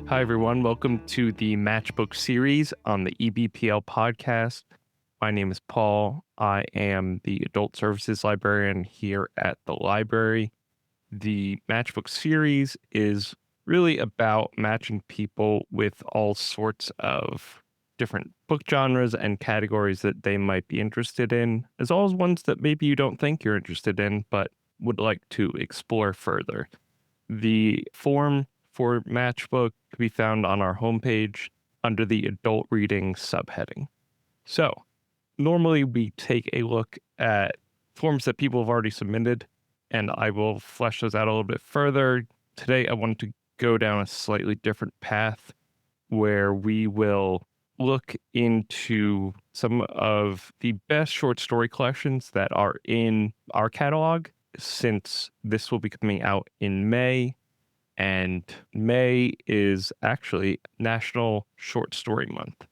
Hi, everyone. Welcome to the Match+Book series on the EBPL podcast. My name is Paul. I am the adult services librarian here at the library. The Match+Book series is really about matching people with all sorts of different book genres and categories that they might be interested in, as well as ones that maybe you don't think you're interested in, but would like to explore further. The form for Match+Book can be found on our homepage under the adult reading subheading. So normally we take a look at forms that people have already submitted, and I will flesh those out a little bit further. Today I wanted to go down a slightly different path where we will look into some of the best short story collections that are in our catalog, since this will be coming out in May. And May is actually National Short Story Month.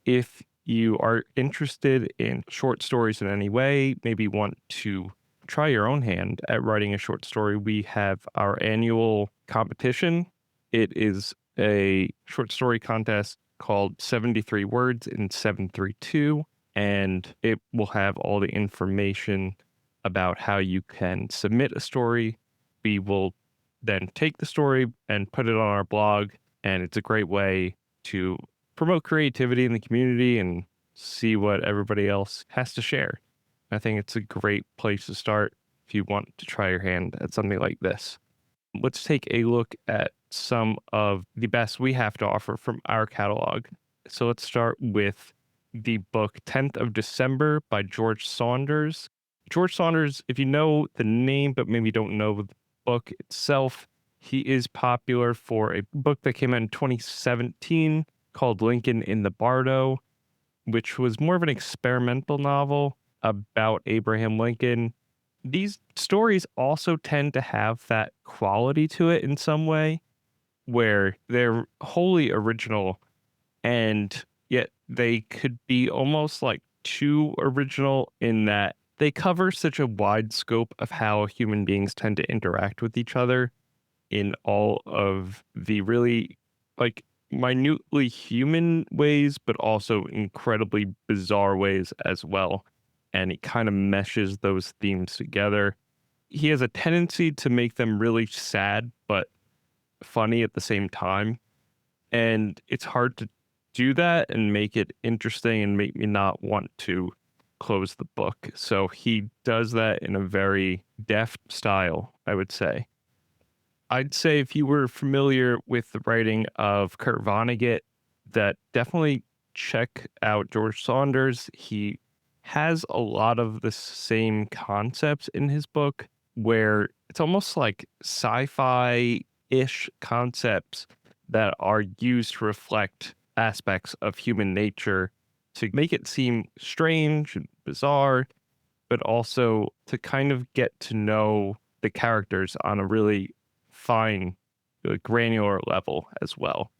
If you are interested in short stories in any way, maybe want to try your own hand at writing a short story, we have our annual competition. It is a short story contest called 73 Words in 732, and it will have all the information about how you can submit a story. We will then take the story and put it on our blog, and it's a great way to promote creativity in the community and see what everybody else has to share. I think it's a great place to start if you want to try your hand at something like this. Let's take a look at some of the best we have to offer from our catalog. So let's start with the book 10th of December by George Saunders. George Saunders, if you know the name but maybe don't know the book itself, he is popular for a book that came out in 2017 called Lincoln in the Bardo, which was more of an experimental novel about Abraham Lincoln. These stories also tend to have that quality to it in some way, where they're wholly original, and yet they could be almost like too original in that they cover such a wide scope of how human beings tend to interact with each other in all of the really like minutely human ways, but also incredibly bizarre ways as well. And it kind of meshes those themes together. He has a tendency to make them really sad, but funny at the same time. And it's hard to do that and make it interesting and make me not want to close the book. So he does that in a very deft style, I would say. I'd say if you were familiar with the writing of Kurt Vonnegut, that definitely check out George Saunders. He has a lot of the same concepts in his book, where it's almost like sci-fi-ish concepts that are used to reflect aspects of human nature to make it seem strange and bizarre, but also to kind of get to know the characters on a really fine, granular level as well.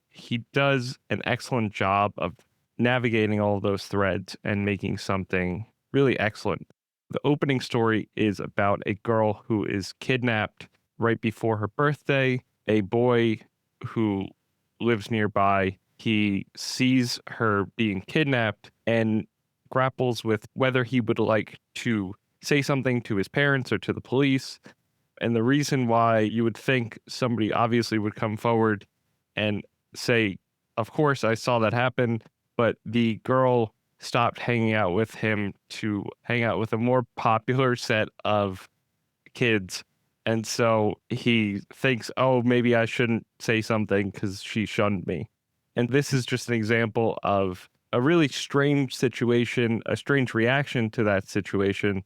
He does an excellent job of navigating all of those threads and making something really excellent. The opening story is about a girl who is kidnapped right before her birthday. A boy who lives nearby, he sees her being kidnapped and grapples with whether he would like to say something to his parents or to the police. And the reason why you would think somebody obviously would come forward and say, of course, I saw that happen, but the girl stopped hanging out with him to hang out with a more popular set of kids. And so he thinks, oh, maybe I shouldn't say something because she shunned me. And this is just an example of a really strange situation, a strange reaction to that situation,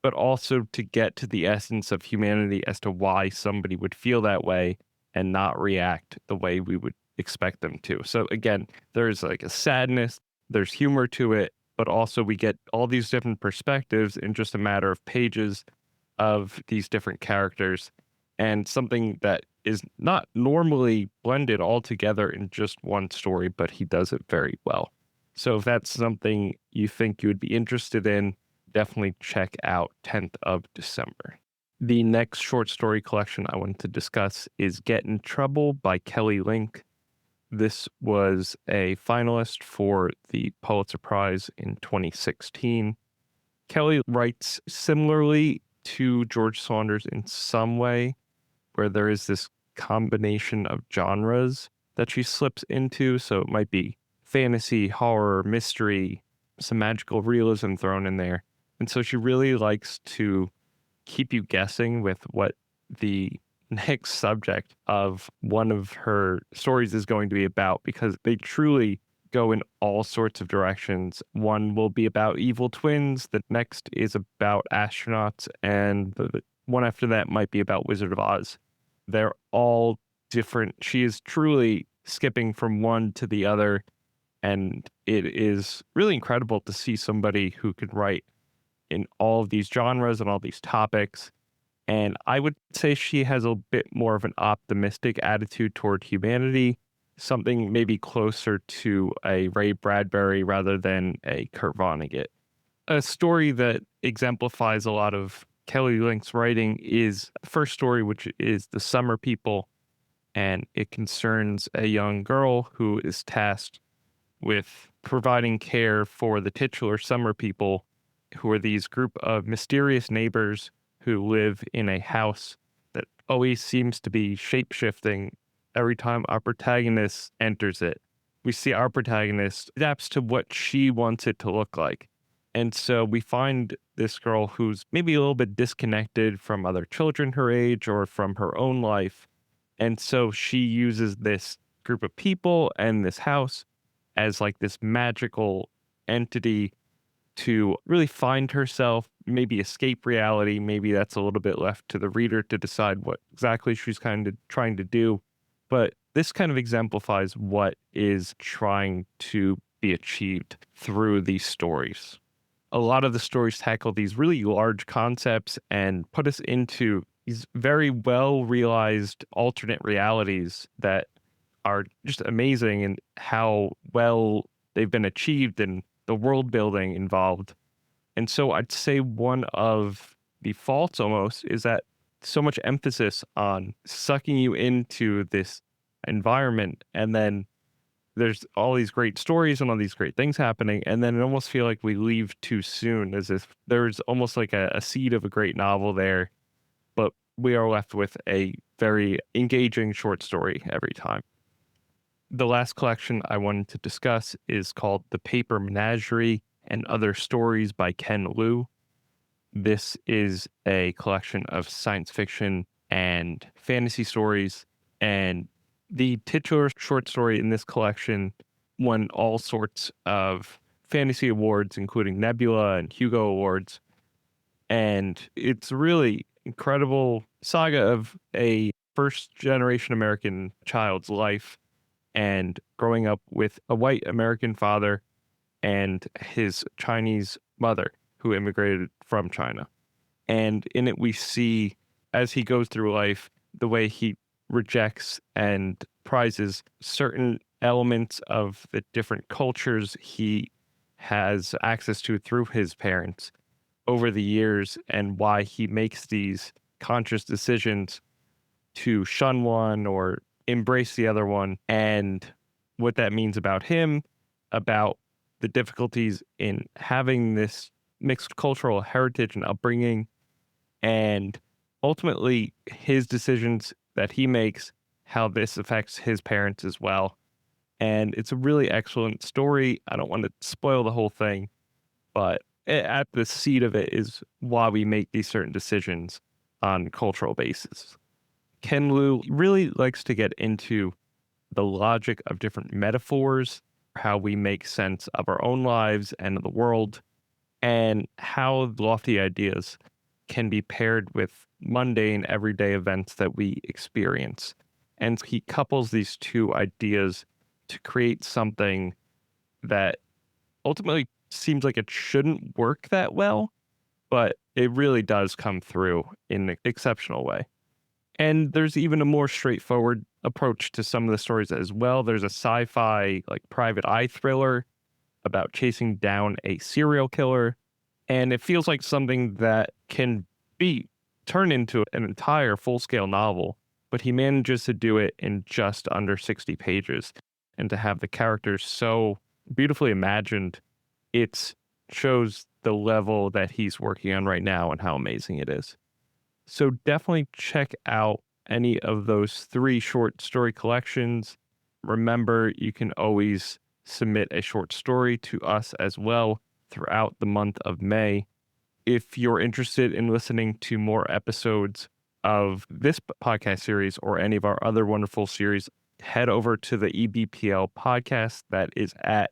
but also to get to the essence of humanity as to why somebody would feel that way and not react the way we would expect them to. So again, there's like a sadness, there's humor to it, but also we get all these different perspectives in just a matter of pages of these different characters, and something that is not normally blended all together in just one story, but he does it very well. So if that's something you think you would be interested in, definitely check out 10th of December. The next short story collection I wanted to discuss is Get in Trouble by Kelly Link. This was a finalist for the Pulitzer Prize in 2016. Kelly writes similarly to George Saunders in some way, where there is this combination of genres that she slips into. So it might be fantasy, horror, mystery, some magical realism thrown in there. And so she really likes to keep you guessing with what the next subject of one of her stories is going to be about, because they truly go in all sorts of directions. One will be about evil twins, the next is about astronauts, and the one after that might be about Wizard of Oz. They're all different. She is truly skipping from one to the other, and it is really incredible to see somebody who can write in all of these genres and all these topics. And I would say she has a bit more of an optimistic attitude toward humanity, something maybe closer to a Ray Bradbury rather than a Kurt Vonnegut. A story that exemplifies a lot of Kelly Link's writing is the first story, which is The Summer People, and it concerns a young girl who is tasked with providing care for the titular summer people, who are these group of mysterious neighbors who live in a house that always seems to be shape-shifting every time our protagonist enters it. We see our protagonist adapts to what she wants it to look like. And so we find this girl who's maybe a little bit disconnected from other children her age or from her own life. And so she uses this group of people and this house as like this magical entity to really find herself, maybe escape reality. Maybe that's a little bit left to the reader to decide what exactly she's kind of trying to do. But this kind of exemplifies what is trying to be achieved through these stories. A lot of the stories tackle these really large concepts and put us into these very well realized alternate realities that are just amazing in how well they've been achieved and the world building involved. And so I'd say one of the faults almost is that so much emphasis on sucking you into this environment, and then there's all these great stories and all these great things happening, and then it almost feel like we leave too soon, as if there's almost like a seed of a great novel there, but we are left with a very engaging short story every time. The last collection I wanted to discuss is called The Paper Menagerie and Other Stories by Ken Liu. This is a collection of science fiction and fantasy stories, and the titular short story in this collection won all sorts of fantasy awards, including Nebula and Hugo Awards. And it's a really incredible saga of a first generation American child's life and growing up with a white American father and his Chinese mother who immigrated from China. And in it, we see, as he goes through life, the way he rejects and prizes certain elements of the different cultures he has access to through his parents over the years, and why he makes these conscious decisions to shun one or embrace the other one, and what that means about him, about the difficulties in having this mixed cultural heritage and upbringing, and ultimately his decisions that he makes, how this affects his parents as well. And it's a really excellent story. I don't want to spoil the whole thing, but at the seed of it is why we make these certain decisions on cultural basis. Ken Liu really likes to get into the logic of different metaphors, how we make sense of our own lives and of the world, and how lofty ideas can be paired with mundane everyday events that we experience. And he couples these two ideas to create something that ultimately seems like it shouldn't work that well, but it really does come through in an exceptional way. And there's even a more straightforward approach to some of the stories as well. There's a sci-fi, like private eye thriller about chasing down a serial killer. And it feels like something that can be turn into an entire full-scale novel, but he manages to do it in just under 60 pages. And to have the characters so beautifully imagined, it shows the level that he's working on right now and how amazing it is. So definitely check out any of those 3 short story collections. Remember, you can always submit a short story to us as well throughout the month of May. If you're interested in listening to more episodes of this podcast series or any of our other wonderful series, head over to the EBPL podcast that is at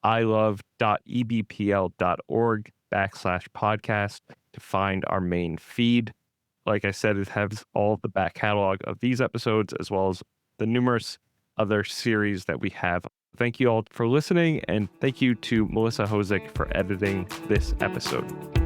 ilove.ebpl.org/podcast to find our main feed. Like I said, it has all the back catalog of these episodes as well as the numerous other series that we have. Thank you all for listening, and thank you to Melissa Hosick for editing this episode.